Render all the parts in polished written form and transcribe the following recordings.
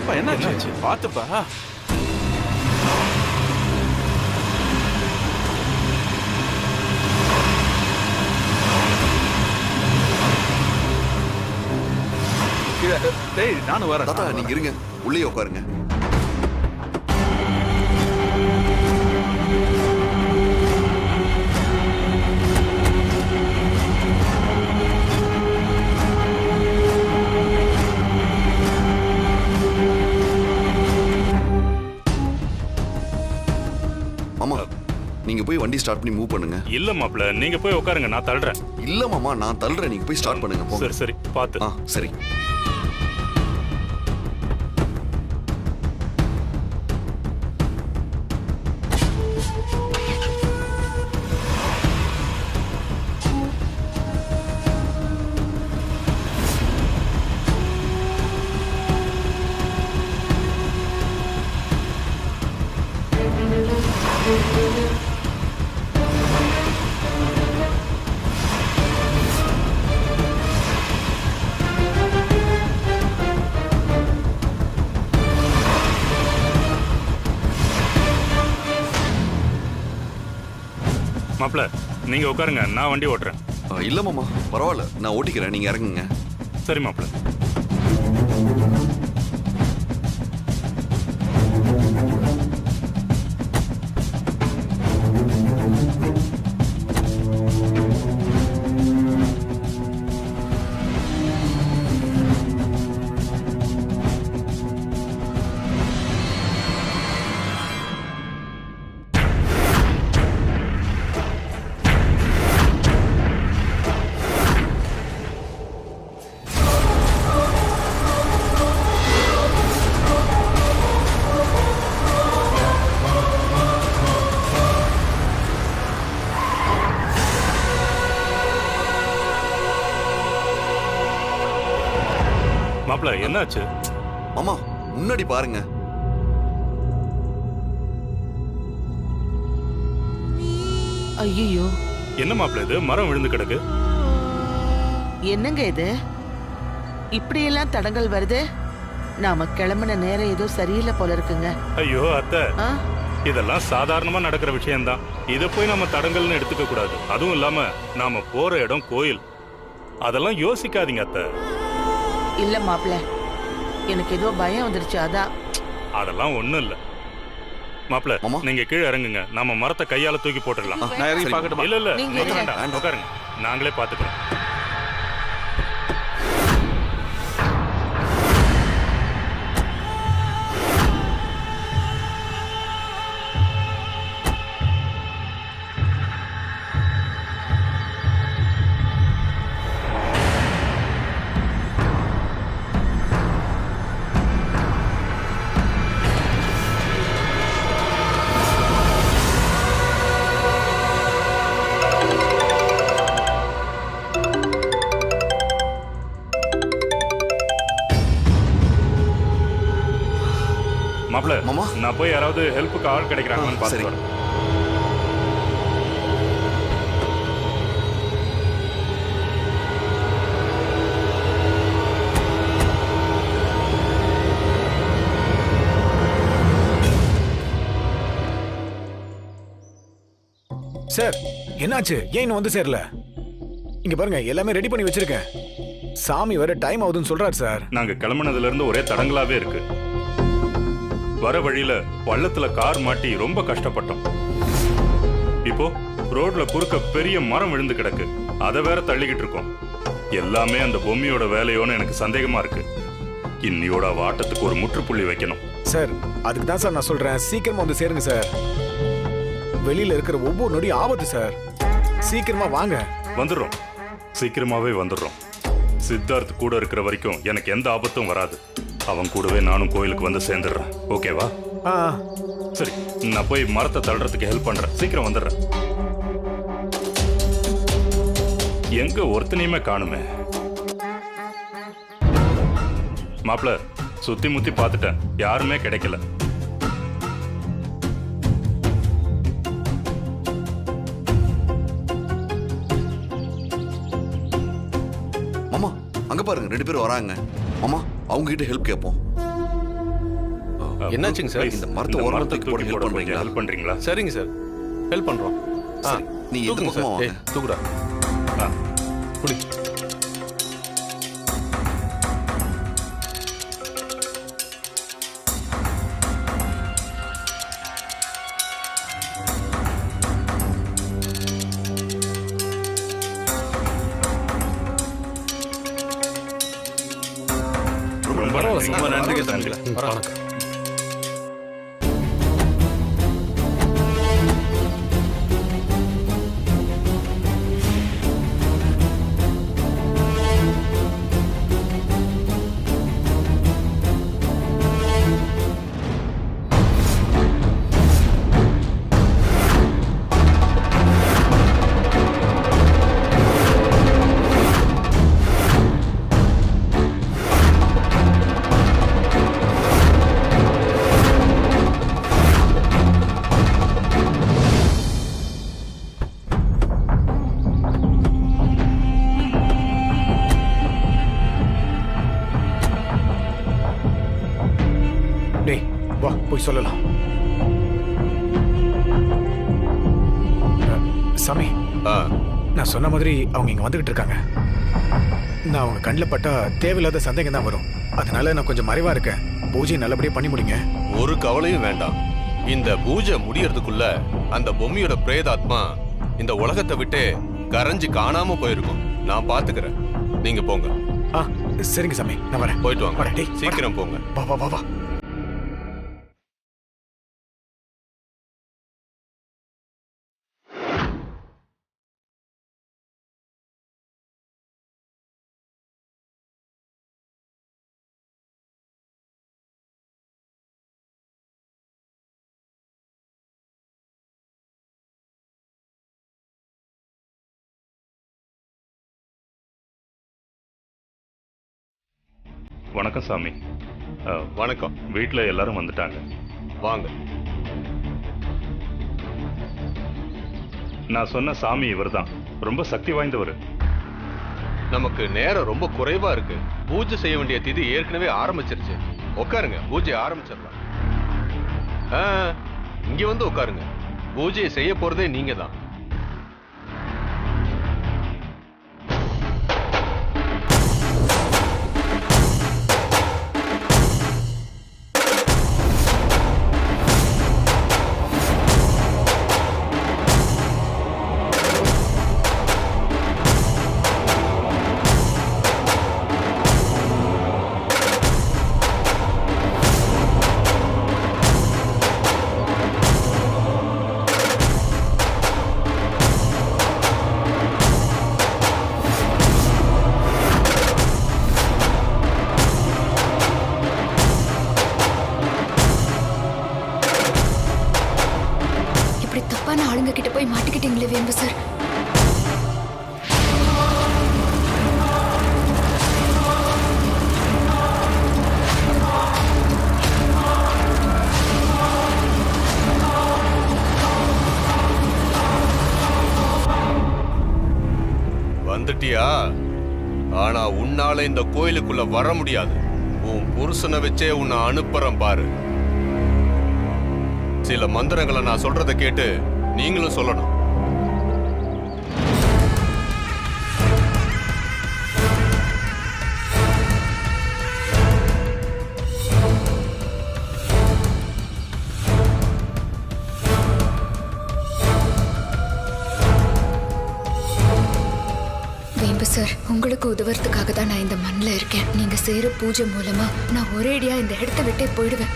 என்னப்பா என்னாச்சு? பாத்துப்பா. டேய் நானும் வரேன். தாத்தா நீங்க இருங்க, உள்ளே உட்காருங்க. மாமா நீங்க போய் வண்டி ஸ்டார்ட் பண்ணி மூவ் பண்ணுங்க. இல்ல மாப்ள, நீங்க போய் உட்காருங்க, நான் தள்ளுறேன். இல்ல மாமா நான் தள்ளுறேன், நீங்க போய் ஸ்டார்ட் பண்ணுங்க. போங்க. சரி சரி பாத்து. சரி. மாப்ள நீங்க உட்காருங்க, நான் வண்டி ஓட்டுறேன். இல்ல மாமா பரவாயில்ல, நான் ஓட்டிக்கிறேன், நீங்க இறங்குங்க. சரி மாப்ள. மாப்ள என்னாச்சு? மாமா முன்னாடி பாருங்க. ஐயோ என்ன மாப்ள இது? மரம் விழுந்து கிடக்கு. என்னங்க இது? இப்படி எல்லாம் தடங்கள் வருது. நாம கிளம்பின நேரம் ஏதோ சரியில்லை போல இருக்குங்க. ஐயோ அத்தை, இதெல்லாம் சாதாரணமா நடக்கிற விஷயம்தான். இதை போய் நம்ம தடங்கல்னு எடுத்துக்க கூடாது. அதுவும் இல்லாம நாம போற இடம் கோயில், அதெல்லாம் யோசிக்காதீங்க அத்தை. இல்ல மாப்ள, எனக்கு ஏதோ பயம் வந்துருச்சு, அதான். அதெல்லாம் ஒண்ணும் இல்ல மாப்ள. நீங்க கீழே இறங்குங்க, நாம மரத்தை கையால தூக்கி போட்டுடலாம். நான் இறங்கி பார்க்கட்டுமா? இல்ல இல்ல நீங்க வேண்டாம், உட்காருங்க, நாங்களே பாத்துக்கிறோம். மாப்ள நான் போய் யாராவது ஹெல்ப்புக்கு ஆள் கிடைக்கிறாங்கன்னு பார்த்து வரேன். சார் என்னாச்சு? ஏன் இன்னும் வந்து சேரல? இங்க பாருங்க, எல்லாமே ரெடி பண்ணி வச்சிருக்கேன். சாமி வர டைம் ஆகுதுன்னு சொல்றாரு சார். நாங்க கிளம்பினதுல இருந்து ஒரே தடங்களாவே இருக்கு. வர வழியில பள்ளத்துல கார் மாட்டி ரொம்ப கஷ்டப்பட்டோம். இப்போ ரோட்ல குறுக்க பெரிய மரம் விழுந்து கிடக்கு, அதை வேற தள்ளிக்கிட்டு இருக்கோம். எல்லாமே அந்த பொம்மையோட வேலையோன்னு எனக்கு சந்தேகமா இருக்கு. இன்னியோட ஆட்டத்துக்கு ஒரு முற்றுப்புள்ளி வைக்கணும் சார். அதுக்கு தான் சார் நான் சொல்றேன், சீக்கிரமா வந்து சேருங்க சார். வெளியில இருக்கிற ஒவ்வொரு நொடியும் ஆபத்து சார். சீக்கிரமா வாங்க. வந்துடுறோம், சீக்கிரமாவே வந்துடுறோம். சித்தார்த் கூட இருக்கிற வரைக்கும் எனக்கு எந்த ஆபத்தும் வராது. அவன் கூடவே நானும் கோயிலுக்கு வந்து சேர்ந்துடுறேன். ஓகேவா? சரி, நான் போய் மரத்தை தள்ளுறதுக்கு ஹெல்ப் பண்றேன். சீக்கிரம் வந்துடுறேன். எங்க ஒருத்தனையுமே காணுமே. மாப்ள சுத்தி முத்தி பார்த்துட்டேன், யாருமே கிடைக்கல. மாமா அங்க பாருங்க, 2 பேர் வராங்க. மாமா அவங்க கிட்ட ஹெல்ப் கேட்போம். என்னாச்சுங்க சார்? இந்த மரத்தை ஓரமா தூக்கி போட ஹெல்ப் பண்றீங்களா? ஹெல்ப் பண்றீங்களா? சரிங்க சார், ஹெல்ப் பண்றோம். சரி, நீங்க இந்த தூக்குங்க பக்கமா சார். வாங்க. தூக்குடா. குடி. ரொம்ப நன்றி. ரொம்ப நன்றிங்க தம்பிகளா. வணக்கம். டேய் வா போய் சொல்லலாம். சாமி, நான் சொன்ன மாதிரி அவங்க இங்க வந்துகிட்டு இருக்காங்க. நான் அவங்க கண்ணில் பட்டா தேவையில்லாத சந்தேகம் தான் வரும். அதனால நான் கொஞ்சம் மறைவா இருக்கேன். பூஜையை நல்லபடியா பண்ணி முடிங்க. ஒரு கவலையும் வேண்டாம். இந்த பூஜை முடியறதுக்குள்ள அந்த பொம்மையோட பிரேதாத்மா இந்த உலகத்தை விட்டு கரைஞ்சு காணாம போயிருக்கும். நான் பாத்துக்கிறேன், நீங்க போங்க. ஆ சரிங்க சாமி, நான் வரேன். போயிட்டு வாங்க. வரேன். டேய் சீக்கிரம் போங்க. வா வா வா வா. வணக்கம் சாமி. வணக்கம். வீட்டில் எல்லாரும் வந்துட்டாங்க. வாங்க. நான் சொன்ன சாமி இவர்தான். ரொம்ப சக்தி வாய்ந்தவர். நமக்கு நேரம் ரொம்ப குறைவா இருக்கு. பூஜை செய்ய வேண்டிய திதி ஏற்கனவே ஆரம்பிச்சிருச்சு. உட்காருங்க, பூஜை ஆரம்பிச்சிடலாம். இங்க வந்து உட்காருங்க. பூஜையை செய்ய போறதே நீங்க தான். ஆளுங்க கிட்ட போய் மாட்டிக்கிட்டீங்களே வேம்பு சார். வந்துட்டியா? ஆனா உன்னால இந்த கோயிலுக்குள்ள வர முடியாது. உன் புருஷனை வச்சே உன்னை அனுப்புறேன் பாரு. சில மந்திரங்களை நான் சொல்றதை கேட்டு நீங்களும் சொல்லணும். வேம்பு சார், உங்களுக்கு உதவுறதுக்காக தான் நான் இந்த மண்ணில் இருக்கேன். நீங்க செய்யற பூஜை மூலமா நான் ஒரேடியா இந்த இடத்தை விட்டே போயிடுவேன்.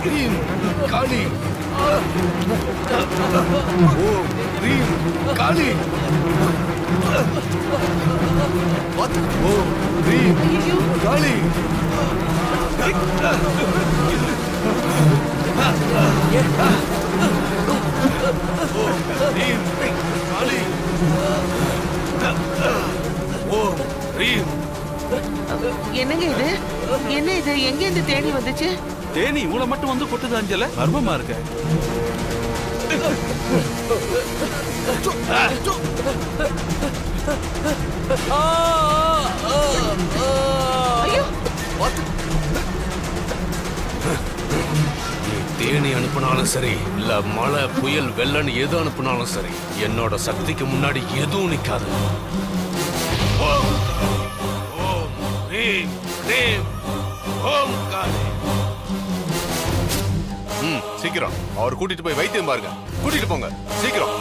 ரீம் காளி ஓம் ரீம் காளி ஓம் ரீம் காளி ஓம் ரீம் காளி ஓம் ரீம். என்னங்க இது? என்ன இது? எங்க இருந்து தேடி வந்துச்சு? தேனி இவ்வளவு மட்டும் வந்து கொட்டுது அஞ்சல, மர்மமா இருக்க. ஐயோ, தேனி அனுப்புனாலும் சரி இல்ல மழை புயல் வெள்ளன்னு எது அனுப்புனாலும் சரி என்னோட சக்திக்கு முன்னாடி எதுவும் நிக்காது. ஓம் ஓம் ரீம் ரீம் ஓம் காளி. சீக்கிரம் அவர் கூட்டிட்டு போய் வைத்தியம் பாருங்க. கூட்டிட்டு போங்க சீக்கிரம்.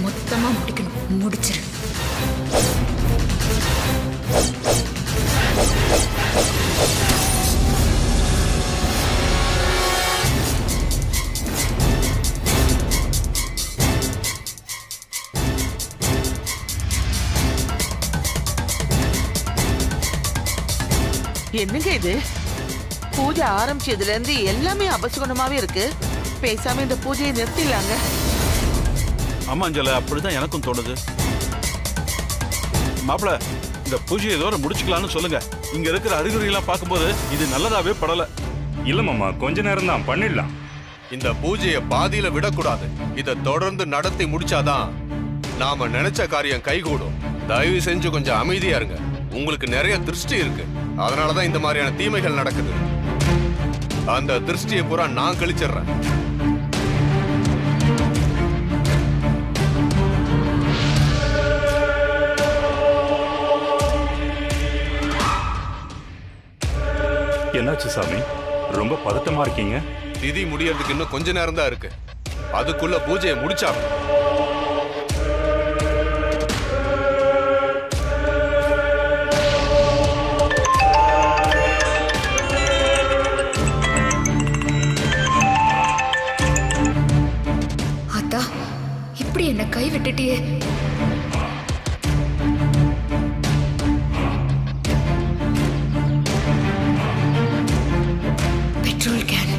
மொத்தமா முடிக்கணும். முடிச்சிரு. என்னங்க இது? பூஜை ஆரம்பிச்சதுல இருந்து எல்லாமே அபசகுணமாவே இருக்கு. பேசாம இந்த பூஜையை நிறுத்திடலாங்க. ஆமா அஞ்சல, அப்படிதான் எனக்கும் தோணுது. மாப்பிள, இந்த பூஜையை இதோட முடிச்சுக்கலாம்னு சொல்லுங்க. இங்க இருக்கிற அறிகுறியெல்லாம் பார்க்கும்போது இது நல்லதாவே படல. இல்ல மாமா, கொஞ்ச நேரம் தான் பண்ணிடலாம். இந்த பூஜையை பாதியில விடக்கூடாது. இதை தொடர்ந்து நடத்தி முடிச்சாதான் நாம நினைச்ச காரியம் கைகூடும். தயவு செஞ்சு கொஞ்சம் அமைதியா இருங்க. உங்களுக்கு நிறைய திருஷ்டி இருக்கு, அதனாலதான் இந்த மாதிரியான தீமைகள் நடக்குது. அந்த திருஷ்டியை பூரா நான் கழிச்சிடுறேன். என்னாச்சு சாமி, ரொம்ப பதட்டமா இருக்கீங்க? திதி முடியறதுக்கு இன்னும் கொஞ்ச நேரம் தான் இருக்கு. அதுக்குள்ள பூஜையை முடிச்சாகணும். அத்தா, இப்படி என்ன கை விட்டுட்டியே. Petrol can.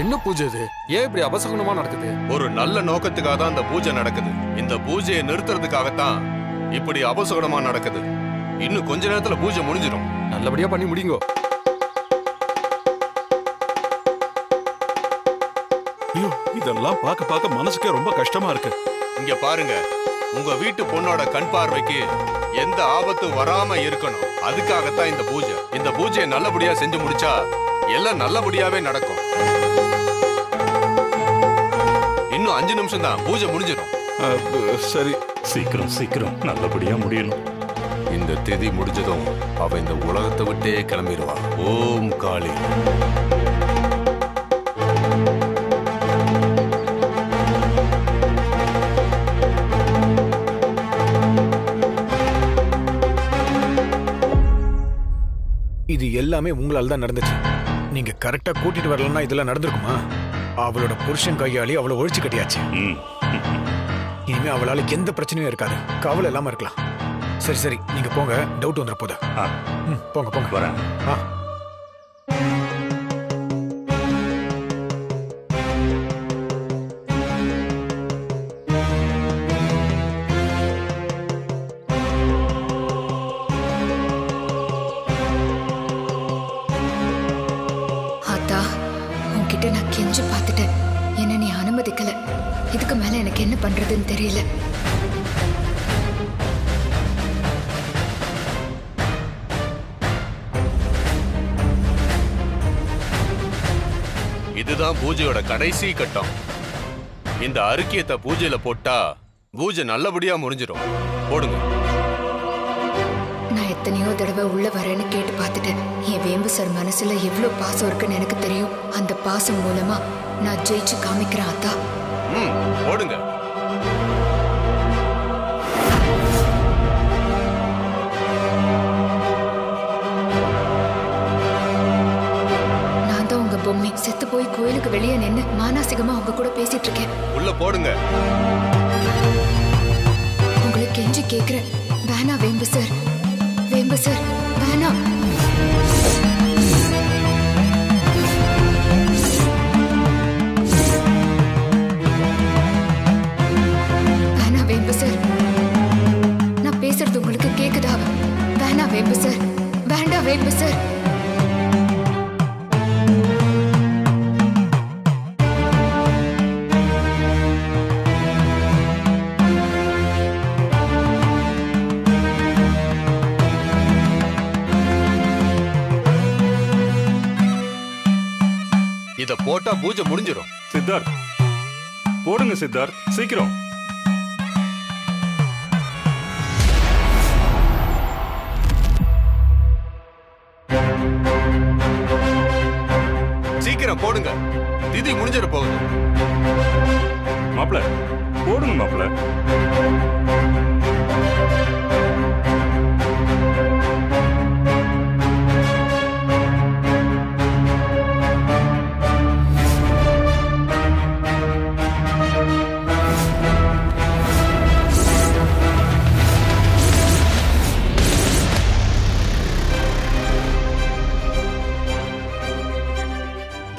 என்ன பூஜை இது? ஏன் இப்படி அபசகுனமா நடக்குது? ஒரு நல்ல நோக்கத்துக்காக தான் இந்த பூஜை நடக்குது. இந்த பூஜையை நிறுத்துறதுக்காகத்தான் இப்படி அபசகுனமா நடக்குது. இன்னும் கொஞ்ச நேரத்துல பூஜை முடிஞ்சிடும். நல்லபடியா பண்ணி முடிங்கோ. ஐயோ, இதெல்லாம் பார்க்க பார்க்க மனசுக்கே ரொம்ப கஷ்டமா இருக்கு. இங்க பாருங்க, உங்க வீட்டு பொண்ணோட கண் பார்வைக்கு எந்த ஆபத்தும் வராம இருக்கணும். அதுக்காகத்தான் இந்த பூஜை. இந்த பூஜையை நல்லபடியா செஞ்சு முடிச்சா எல்லாம் நல்லபடியாவே நடக்கும். இன்னும் 5 நிமிஷம் தான் பூஜை முடிஞ்சிடும். சரி, சீக்கிரம் சீக்கிரம் நல்லபடியா முடியணும். இந்த திதி முடிஞ்சதும் அவ இந்த உலகத்தை விட்டே கிளம்பிடுவா. ஓம் காளி. இது எல்லாமே உங்களால தான் நடந்துச்சு. நீங்க கரெக்டா கூட்டிட்டு வரலன்னா இதெல்லாம் நடந்திருக்குமா? அவளோட புருஷன் கையாளி அவளை ஒழிச்சு கட்டியாச்சு. இனிமே அவளால எந்த பிரச்சனையும் இருக்காது. கவலை இல்லாம இருக்கலாம். சரி சரி, நீங்க போங்க. டவுட் வந்துட போதா? போங்க போங்க. வரேன். ஆத்தா, உன்கிட்ட நான் கெஞ்சு பார்த்துட்டேன். என்ன நீ அனுமதிக்கல. இதுக்கு மேல எனக்கு என்ன பண்றதுன்னு தெரியல. இதுதான் பூஜையோட கடைசி கட்டம். இந்த அருக்கியத்தை பூஜையில போட்டா பூஜை நல்லபடியா முடிஞ்சிடும். போடுங்க. நான் எத்தனையோ தடவை உள்ள வரேன்னு கேட்டு பார்த்துட்டேன். என் வேம்பு சார் மனசுல எவ்வளவு பாசம் இருக்குன்னு எனக்கு தெரியும். அந்த பாசம் மூலமா நான் ஜெயிச்சு காமிக்கிறேன் ஆத்தா. போடுங்க. நான் தான் உங்க பொம்மை. செத்து போய் கோயிலுக்கு வெளியே நின்று மானாசிகமா உங்க கூட பேசிட்டு இருக்கேன். உள்ள போடுங்க. உங்களுக்கு கெஞ்சி கேக்குறேன். வேணா வேம்பு சார், வேம்பு சார், வேணா. வேணா வேம்பு சார். நான் பேசுறது உங்களுக்கு கேக்குதா? வேணா வேம்பு சார், வேண்டாம் வேம்பு சார். இத போட்டா பூஜை முடிஞ்சிடும். சித்தார்த், போடுங்க சித்தார்த், சீக்கிரம். சீக்கிரம் போடுங்க. திதி முடிஞ்சிட போகுது. மாப்பிள, போடுங்க மாப்பிள.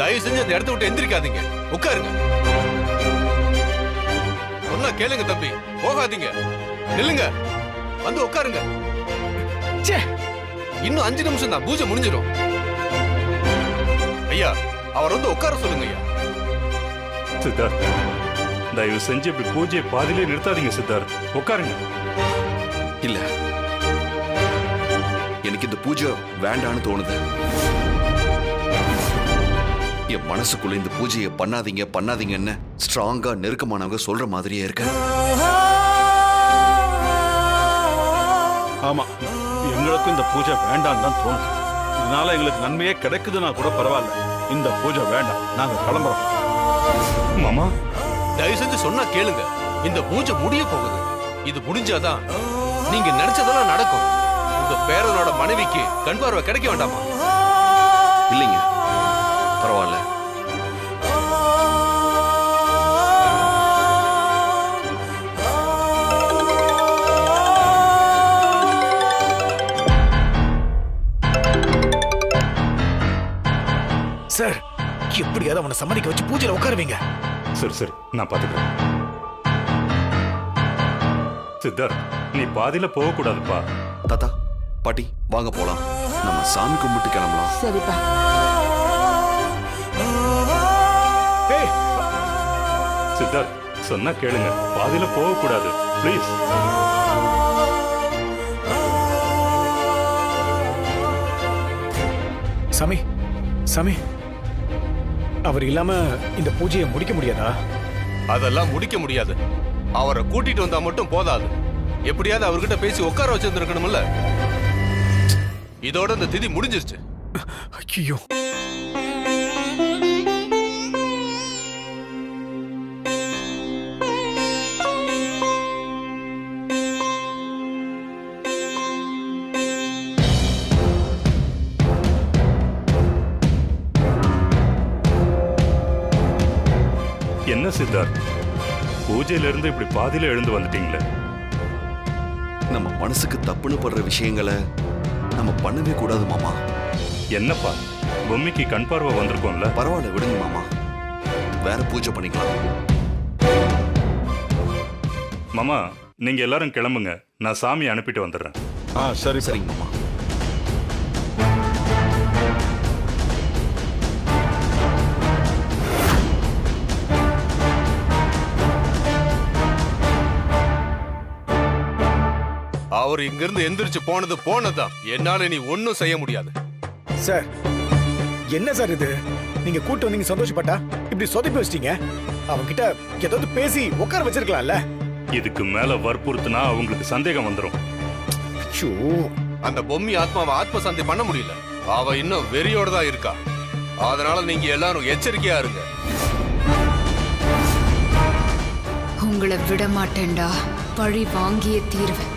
தயவு செஞ்சு அந்த இடத்த விட்டு எந்திரிக்காதீங்க. உட்காருங்க. சொன்னா கேளுங்க தம்பி. போகாதீங்க. நில்லுங்க. வந்து உட்காருங்க. இன்னும் 5 நிமிஷம் தான் பூஜை முடிஞ்சிடும். ஐயா, அவர் வந்து உட்கார சொல்லுங்க ஐயா. சித்தார்த், தயவு செஞ்சு இப்படி பூஜையை பாதியிலே நிறுத்தாதீங்க சித்தார்த். உட்காருங்க. இல்ல, எனக்கு இந்த பூஜை வேண்டான்னு தோணுது. என் மனசுக்குள்ள இந்த பூஜையை பண்ணாதீங்க பண்ணாதீங்கன்னு ஸ்ட்ராங்கா நெருக்கமானவங்க சொல்ற மாதிரியே இருக்க. ஆமா, எங்களுக்கும் இந்த பூஜை வேண்டாம் தான் தோணுது. இதனால எங்களுக்கு நன்மையே கிடைக்குதுன்னா கூட பரவாயில்ல. இந்த பூஜை வேண்டாம். நாங்க கிளம்புறோம். மாமா, தயவு செஞ்சு சொன்னா கேளுங்க. இந்த பூஜை முடிய போகுது. இது முடிஞ்சாதான் நீங்க நினைச்சதெல்லாம் நடக்கும். உங்க பேரனோட மனைவிக்கு கண் பார்வை கிடைக்க வேண்டாமா? இல்லைங்க, பரவாயில்ல. சார், எப்படியாவது அவனை சம்மதிக்க வச்சு பூஜையில உட்காருவீங்க. சரி சரி, நான் பாத்துக்கிறேன். சித்தார்த், நீ பாதியில போக கூடாதுப்பா. தாத்தா, பாட்டி, வாங்க போலாம். நம்ம சாமி கும்பிட்டு கிளம்பலாம். சரிப்பா. சித்தார்த், சொன்னா கேளுங்க. பாதியில போக கூடாது, ப்ளீஸ். சாமி, சாமி, அவர் இல்லாம இந்த பூஜையை முடிக்க முடியாதா? அதெல்லாம் முடிக்க முடியாது. அவரை கூட்டிட்டு வந்தா மட்டும் போதாது. எப்படியாவது அவர்கிட்ட பேசி உட்கார வச்சிருந்திருக்கணும்ல. இதோட இந்த திதி முடிஞ்சிருச்சு. ஐயோ, என்ன சித்தார்த், பூஜையில இருந்து இப்படி பாதியில எழுந்து வந்துட்டீங்களே? நம்ம மனசுக்கு தப்புன்னு படுற விஷயங்களை நம்ம பண்ணவே கூடாது மாமா. என்னப்பா, பொம்மைக்கு கண் பார்வை வந்திருக்கோம்ல? பரவாயில்ல, விடுங்க மாமா. வேற பூஜை பண்ணிக்கலாம். மாமா, நீங்க எல்லாரும் கிளம்புங்க. நான் சாமியை அனுப்பிட்டு வந்துடுறேன். சரி சரிங்க மாமா. அவர் இங்கிருந்து எந்திரிச்சு போனதுதான். என்னால நீ ஒன்னும் செய்ய முடியாது. சார், என்ன சார் இது? நீங்க கூட்டு வந்தீங்க, சந்தோஷப்பட்டா இப்படி சொதப்பி வச்சிட்டீங்க. அவங்க கிட்ட ஏதாவது பேசி உட்கார வச்சிருக்கலாம்ல. இதுக்கு மேல வற்புறுத்தினா அவங்களுக்கு சந்தேகம் வந்துடும். அந்த பொம்மி ஆத்மாவை ஆத்ம சாந்தி பண்ண முடியல. அவ இன்னும் வெறியோட தான் இருக்கா. அதனால நீங்க எல்லாரும் எச்சரிக்கையா இருங்க. உங்களை விட மாட்டேன்டா. பழி வாங்கியே தீர்வேன்.